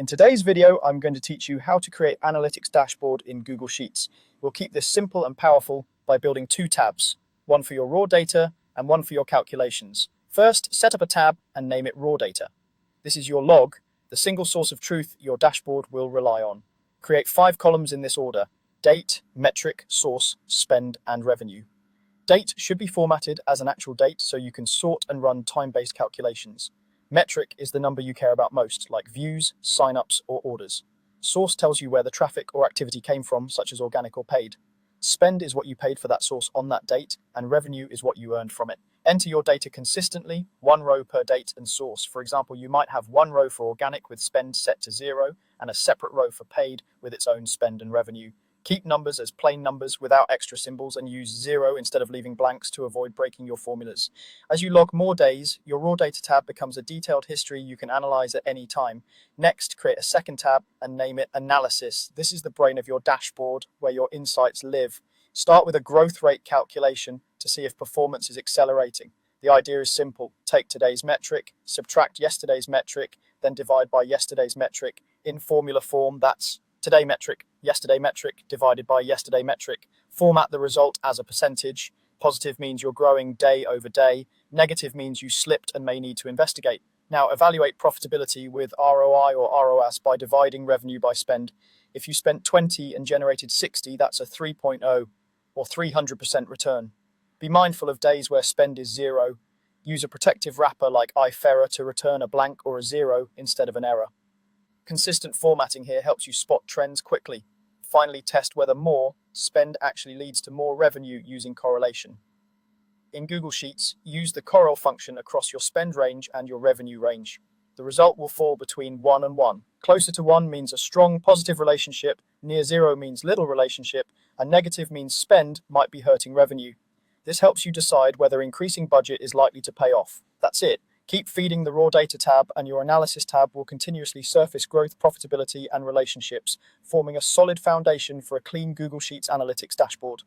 In today's video, I'm going to teach you how to create analytics dashboard in Google Sheets. We'll keep this simple and powerful by building two tabs, one for your raw data and one for your calculations. First, set up a tab and name it raw data. This is your log, the single source of truth your dashboard will rely on. Create 5 columns in this order: date, metric, source, spend, and revenue. Date should be formatted as an actual date so you can sort and run time-based calculations. Metric is the number you care about most, like views, signups, or orders. Source tells you where the traffic or activity came from, such as organic or paid. Spend is what you paid for that source on that date, and revenue is what you earned from it. Enter your data consistently, one row per date and source. For example, you might have one row for organic with spend set to 0, and a separate row for paid with its own spend and revenue. Keep numbers as plain numbers without extra symbols and use 0 instead of leaving blanks to avoid breaking your formulas. As you log more days, your raw data tab becomes a detailed history you can analyze at any time. Next, create a second tab and name it Analysis. This is the brain of your dashboard where your insights live. Start with a growth rate calculation to see if performance is accelerating. The idea is simple. Take today's metric, subtract yesterday's metric, then divide by yesterday's metric. In formula form, that's today metric, yesterday metric, divided by yesterday metric. Format the result as a percentage. Positive means you're growing day over day. Negative means you slipped and may need to investigate. Now evaluate profitability with ROI or ROAS by dividing revenue by spend. If you spent 20 and generated 60, that's a 3.0 or 300% return. Be mindful of days where spend is 0. Use a protective wrapper like iFerror to return a blank or a 0 instead of an error. Consistent formatting here helps you spot trends quickly. Finally, test whether more spend actually leads to more revenue using correlation. In Google Sheets, use the correl function across your spend range and your revenue range. The result will fall between 1 and 1. Closer to 1 means a strong positive relationship, near 0 means little relationship, and negative means spend might be hurting revenue. This helps you decide whether increasing budget is likely to pay off. That's it. Keep feeding the raw data tab and your analysis tab will continuously surface growth, profitability, and relationships, forming a solid foundation for a clean Google Sheets analytics dashboard.